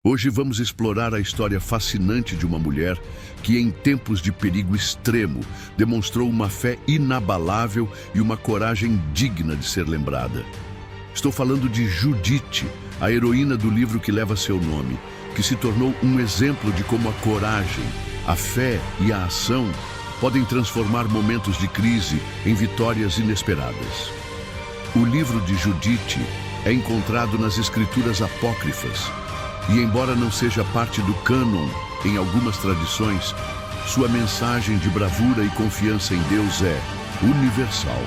Hoje vamos explorar a história fascinante de uma mulher que, em tempos de perigo extremo, demonstrou uma fé inabalável e uma coragem digna de ser lembrada. Estou falando de Judite, a heroína do livro que leva seu nome, que se tornou um exemplo de como a coragem, a fé e a ação podem transformar momentos de crise em vitórias inesperadas. O livro de Judite é encontrado nas escrituras apócrifas, e embora não seja parte do cânon em algumas tradições, sua mensagem de bravura e confiança em Deus é universal.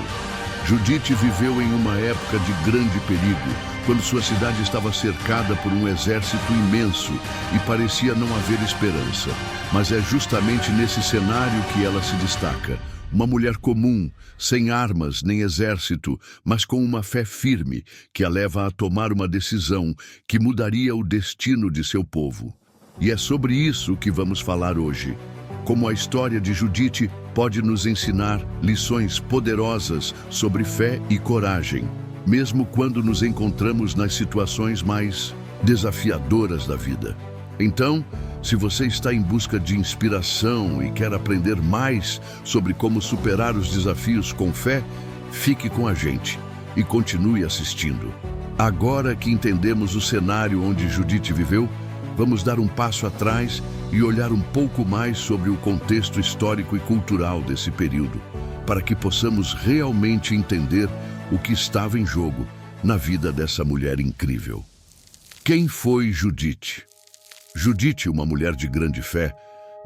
Judite viveu em uma época de grande perigo, quando sua cidade estava cercada por um exército imenso e parecia não haver esperança. Mas é justamente nesse cenário que ela se destaca. Uma mulher comum, sem armas nem exército, mas com uma fé firme, que a leva a tomar uma decisão que mudaria o destino de seu povo. E é sobre isso que vamos falar hoje. Como a história de Judite pode nos ensinar lições poderosas sobre fé e coragem, mesmo quando nos encontramos nas situações mais desafiadoras da vida. Então, se você está em busca de inspiração e quer aprender mais sobre como superar os desafios com fé, fique com a gente e continue assistindo. Agora que entendemos o cenário onde Judite viveu, vamos dar um passo atrás e olhar um pouco mais sobre o contexto histórico e cultural desse período, para que possamos realmente entender o que estava em jogo na vida dessa mulher incrível. Quem foi Judite? Judite, uma mulher de grande fé,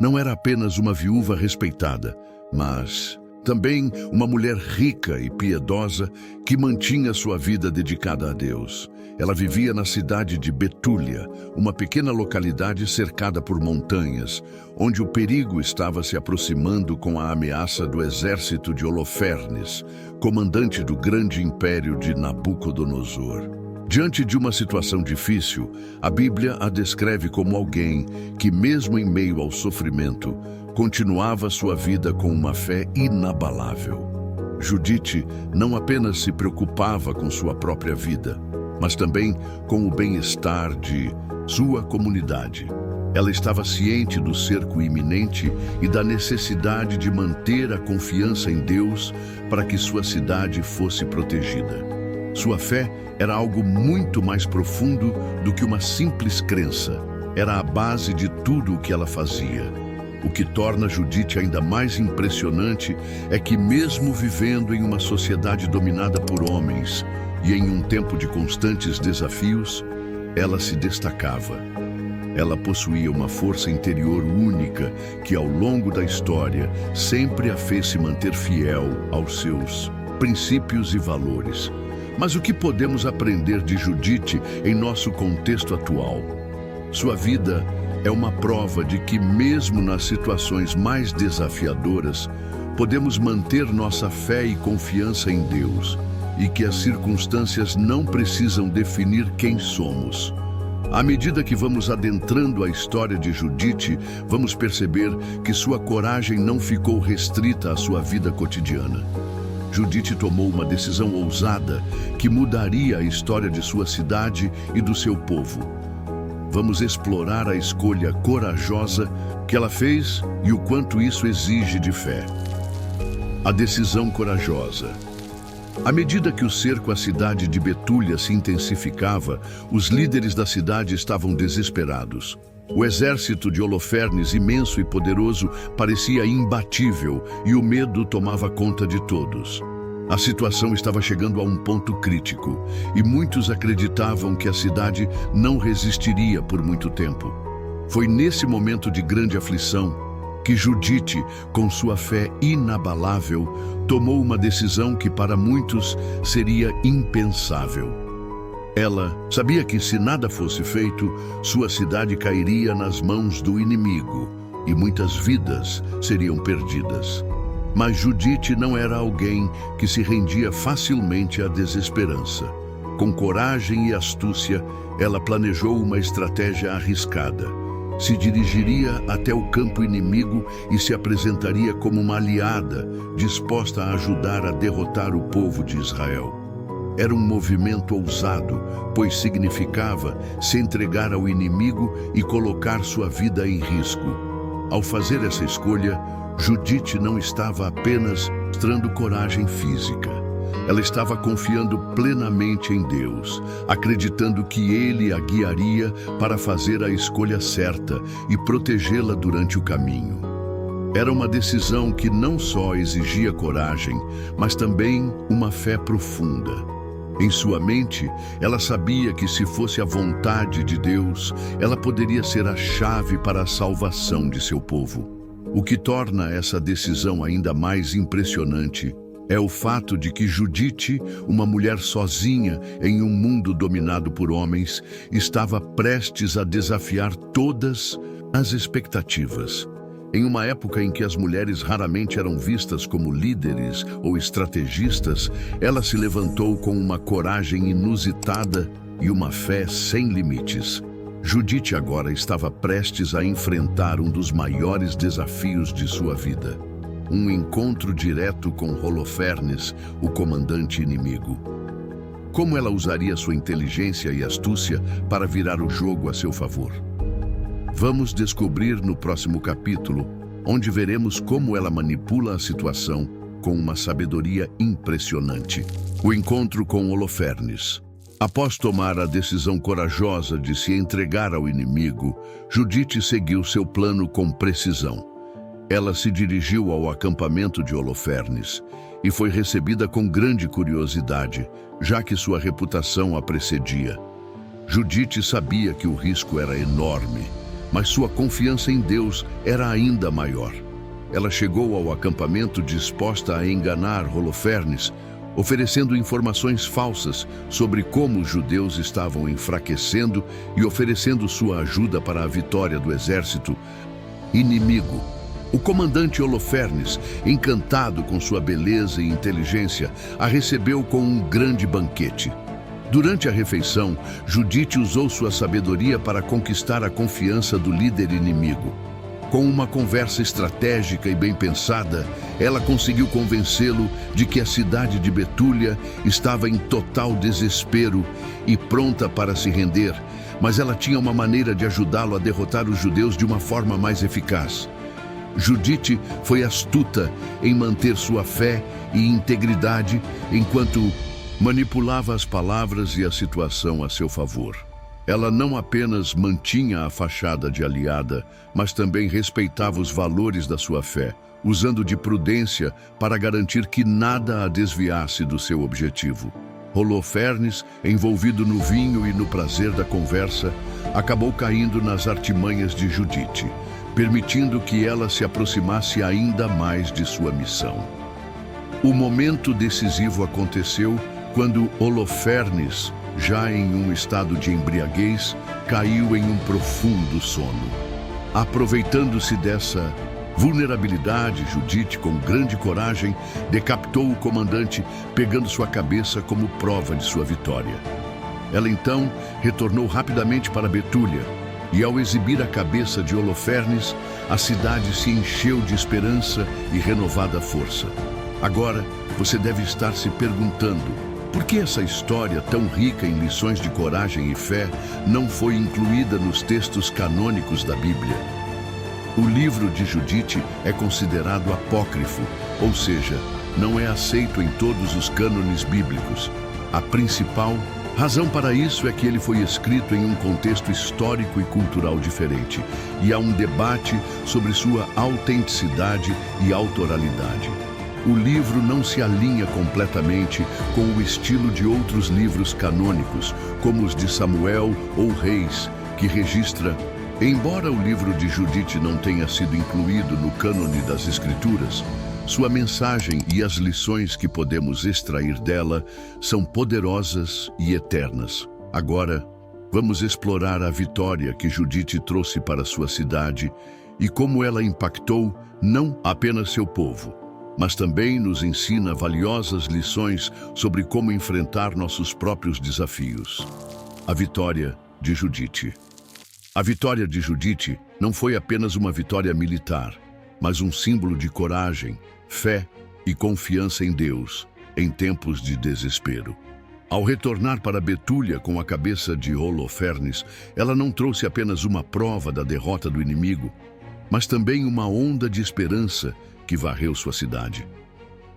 não era apenas uma viúva respeitada, mas também uma mulher rica e piedosa que mantinha sua vida dedicada a Deus. Ela vivia na cidade de Betúlia, uma pequena localidade cercada por montanhas, onde o perigo estava se aproximando com a ameaça do exército de Holofernes, comandante do grande império de Nabucodonosor. Diante de uma situação difícil, a Bíblia a descreve como alguém que, mesmo em meio ao sofrimento, continuava sua vida com uma fé inabalável. Judite não apenas se preocupava com sua própria vida, mas também com o bem-estar de sua comunidade. Ela estava ciente do cerco iminente e da necessidade de manter a confiança em Deus para que sua cidade fosse protegida. Sua fé era algo muito mais profundo do que uma simples crença. Era a base de tudo o que ela fazia. O que torna Judite ainda mais impressionante é que, mesmo vivendo em uma sociedade dominada por homens e em um tempo de constantes desafios, ela se destacava. Ela possuía uma força interior única que, ao longo da história, sempre a fez se manter fiel aos seus princípios e valores. Mas o que podemos aprender de Judite em nosso contexto atual? Sua vida é uma prova de que, mesmo nas situações mais desafiadoras, podemos manter nossa fé e confiança em Deus, e que as circunstâncias não precisam definir quem somos. À medida que vamos adentrando a história de Judite, vamos perceber que sua coragem não ficou restrita à sua vida cotidiana. Judite tomou uma decisão ousada que mudaria a história de sua cidade e do seu povo. Vamos explorar a escolha corajosa que ela fez e o quanto isso exige de fé. A decisão corajosa. À medida que o cerco à cidade de Betúlia se intensificava, os líderes da cidade estavam desesperados. O exército de Holofernes, imenso e poderoso, parecia imbatível e o medo tomava conta de todos. A situação estava chegando a um ponto crítico e muitos acreditavam que a cidade não resistiria por muito tempo. Foi nesse momento de grande aflição que Judite, com sua fé inabalável, tomou uma decisão que para muitos seria impensável. Ela sabia que, se nada fosse feito, sua cidade cairia nas mãos do inimigo e muitas vidas seriam perdidas. Mas Judite não era alguém que se rendia facilmente à desesperança. Com coragem e astúcia, ela planejou uma estratégia arriscada. Se dirigiria até o campo inimigo e se apresentaria como uma aliada, disposta a ajudar a derrotar o povo de Israel. Era um movimento ousado, pois significava se entregar ao inimigo e colocar sua vida em risco. Ao fazer essa escolha, Judite não estava apenas mostrando coragem física. Ela estava confiando plenamente em Deus, acreditando que Ele a guiaria para fazer a escolha certa e protegê-la durante o caminho. Era uma decisão que não só exigia coragem, mas também uma fé profunda. Em sua mente, ela sabia que se fosse a vontade de Deus, ela poderia ser a chave para a salvação de seu povo. O que torna essa decisão ainda mais impressionante é o fato de que Judite, uma mulher sozinha em um mundo dominado por homens, estava prestes a desafiar todas as expectativas. Em uma época em que as mulheres raramente eram vistas como líderes ou estrategistas, ela se levantou com uma coragem inusitada e uma fé sem limites. Judite agora estava prestes a enfrentar um dos maiores desafios de sua vida. Um encontro direto com Holofernes, o comandante inimigo. Como ela usaria sua inteligência e astúcia para virar o jogo a seu favor? Vamos descobrir no próximo capítulo, onde veremos como ela manipula a situação com uma sabedoria impressionante. O encontro com Holofernes. Após tomar a decisão corajosa de se entregar ao inimigo, Judite seguiu seu plano com precisão. Ela se dirigiu ao acampamento de Holofernes e foi recebida com grande curiosidade, já que sua reputação a precedia. Judite sabia que o risco era enorme, mas sua confiança em Deus era ainda maior. Ela chegou ao acampamento disposta a enganar Holofernes, oferecendo informações falsas sobre como os judeus estavam enfraquecendo e oferecendo sua ajuda para a vitória do exército inimigo. O comandante Holofernes, encantado com sua beleza e inteligência, a recebeu com um grande banquete. Durante a refeição, Judite usou sua sabedoria para conquistar a confiança do líder inimigo. Com uma conversa estratégica e bem pensada, ela conseguiu convencê-lo de que a cidade de Betúlia estava em total desespero e pronta para se render, mas ela tinha uma maneira de ajudá-lo a derrotar os judeus de uma forma mais eficaz. Judite foi astuta em manter sua fé e integridade enquanto manipulava as palavras e a situação a seu favor. Ela não apenas mantinha a fachada de aliada, mas também respeitava os valores da sua fé, usando de prudência para garantir que nada a desviasse do seu objetivo. Holofernes, envolvido no vinho e no prazer da conversa, acabou caindo nas artimanhas de Judite, permitindo que ela se aproximasse ainda mais de sua missão. O momento decisivo aconteceu quando Holofernes, já em um estado de embriaguez, caiu em um profundo sono. Aproveitando-se dessa vulnerabilidade, Judite, com grande coragem, decapitou o comandante, pegando sua cabeça como prova de sua vitória. Ela então retornou rapidamente para Betúlia, e ao exibir a cabeça de Holofernes, a cidade se encheu de esperança e renovada força. Agora, você deve estar se perguntando: por que essa história tão rica em lições de coragem e fé não foi incluída nos textos canônicos da Bíblia? O livro de Judite é considerado apócrifo, ou seja, não é aceito em todos os cânones bíblicos. A principal razão para isso é que ele foi escrito em um contexto histórico e cultural diferente, e há um debate sobre sua autenticidade e autoralidade. O livro não se alinha completamente com o estilo de outros livros canônicos, como os de Samuel ou Reis, que registra. Embora o livro de Judite não tenha sido incluído no cânone das Escrituras, sua mensagem e as lições que podemos extrair dela são poderosas e eternas. Agora, vamos explorar a vitória que Judite trouxe para sua cidade e como ela impactou não apenas seu povo, mas também nos ensina valiosas lições sobre como enfrentar nossos próprios desafios. A vitória de Judite. A vitória de Judite não foi apenas uma vitória militar, mas um símbolo de coragem, fé e confiança em Deus em tempos de desespero. Ao retornar para Betúlia com a cabeça de Holofernes, ela não trouxe apenas uma prova da derrota do inimigo, mas também uma onda de esperança que varreu sua cidade.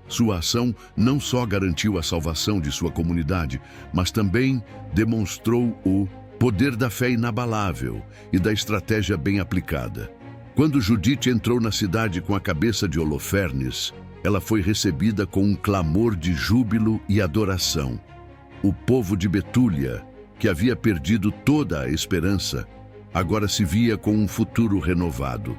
Sua ação não só garantiu a salvação de sua comunidade, mas também demonstrou o poder da fé inabalável e da estratégia bem aplicada. Quando Judite entrou na cidade com a cabeça de Holofernes, ela foi recebida com um clamor de júbilo e adoração. O povo de Betúlia, que havia perdido toda a esperança, agora se via com um futuro renovado.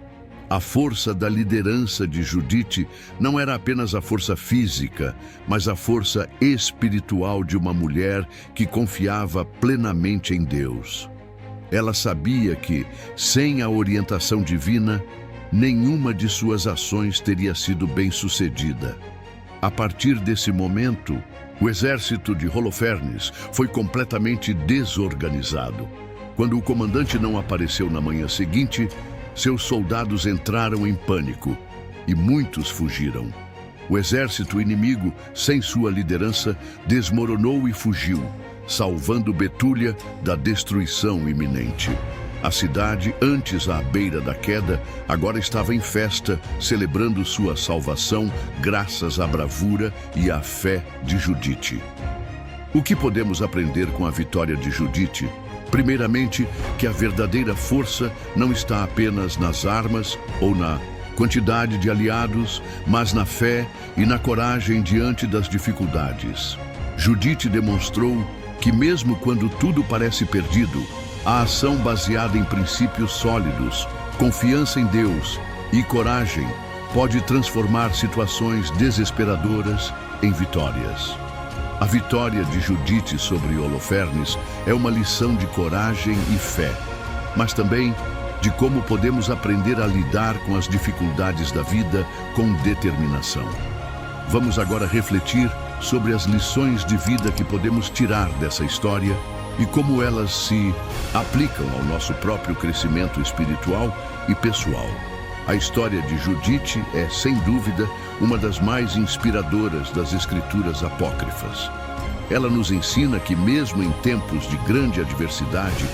A força da liderança de Judite não era apenas a força física, mas a força espiritual de uma mulher que confiava plenamente em Deus. Ela sabia que, sem a orientação divina, nenhuma de suas ações teria sido bem-sucedida. A partir desse momento, o exército de Holofernes foi completamente desorganizado. Quando o comandante não apareceu na manhã seguinte, seus soldados entraram em pânico e muitos fugiram. O exército inimigo, sem sua liderança, desmoronou e fugiu, salvando Betúlia da destruição iminente. A cidade, antes à beira da queda, agora estava em festa, celebrando sua salvação graças à bravura e à fé de Judite. O que podemos aprender com a vitória de Judite? Primeiramente, que a verdadeira força não está apenas nas armas ou na quantidade de aliados, mas na fé e na coragem diante das dificuldades. Judite demonstrou que mesmo quando tudo parece perdido, a ação baseada em princípios sólidos, confiança em Deus e coragem pode transformar situações desesperadoras em vitórias. A vitória de Judite sobre Holofernes é uma lição de coragem e fé, mas também de como podemos aprender a lidar com as dificuldades da vida com determinação. Vamos agora refletir sobre as lições de vida que podemos tirar dessa história e como elas se aplicam ao nosso próprio crescimento espiritual e pessoal. A história de Judite é, sem dúvida, uma das mais inspiradoras das escrituras apócrifas. Ela nos ensina que, mesmo em tempos de grande adversidade,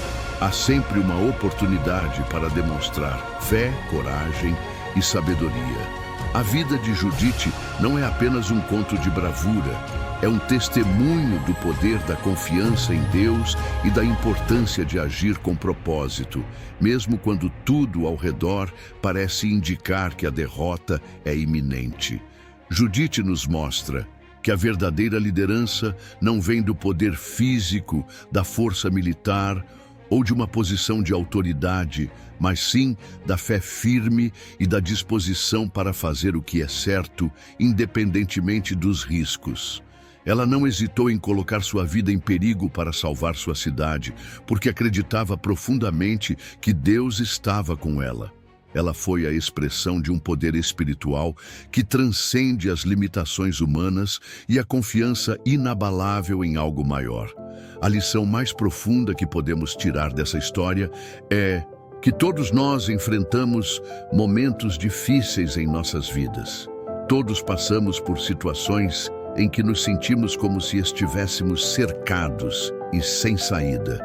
há sempre uma oportunidade para demonstrar fé, coragem e sabedoria. A vida de Judite não é apenas um conto de bravura, é um testemunho do poder da confiança em Deus e da importância de agir com propósito, mesmo quando tudo ao redor parece indicar que a derrota é iminente. Judite nos mostra que a verdadeira liderança não vem do poder físico, da força militar ou de uma posição de autoridade, mas sim da fé firme e da disposição para fazer o que é certo, independentemente dos riscos. Ela não hesitou em colocar sua vida em perigo para salvar sua cidade, porque acreditava profundamente que Deus estava com ela. Ela foi a expressão de um poder espiritual que transcende as limitações humanas e a confiança inabalável em algo maior. A lição mais profunda que podemos tirar dessa história é que todos nós enfrentamos momentos difíceis em nossas vidas. Todos passamos por situações em que nos sentimos como se estivéssemos cercados e sem saída.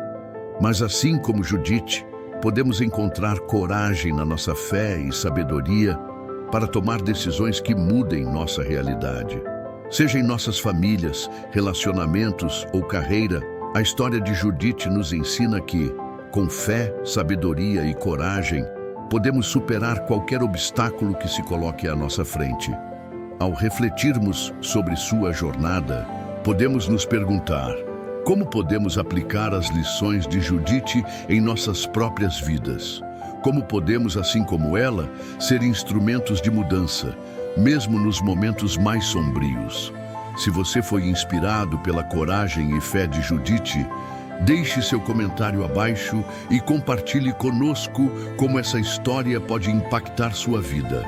Mas assim como Judite, podemos encontrar coragem na nossa fé e sabedoria para tomar decisões que mudem nossa realidade. Seja em nossas famílias, relacionamentos ou carreira, a história de Judite nos ensina que, com fé, sabedoria e coragem, podemos superar qualquer obstáculo que se coloque à nossa frente. Ao refletirmos sobre sua jornada, podemos nos perguntar: como podemos aplicar as lições de Judite em nossas próprias vidas? Como podemos, assim como ela, ser instrumentos de mudança, mesmo nos momentos mais sombrios? Se você foi inspirado pela coragem e fé de Judite, deixe seu comentário abaixo e compartilhe conosco como essa história pode impactar sua vida.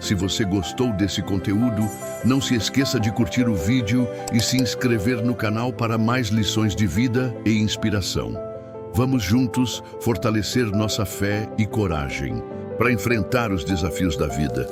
Se você gostou desse conteúdo, não se esqueça de curtir o vídeo e se inscrever no canal para mais lições de vida e inspiração. Vamos juntos fortalecer nossa fé e coragem para enfrentar os desafios da vida.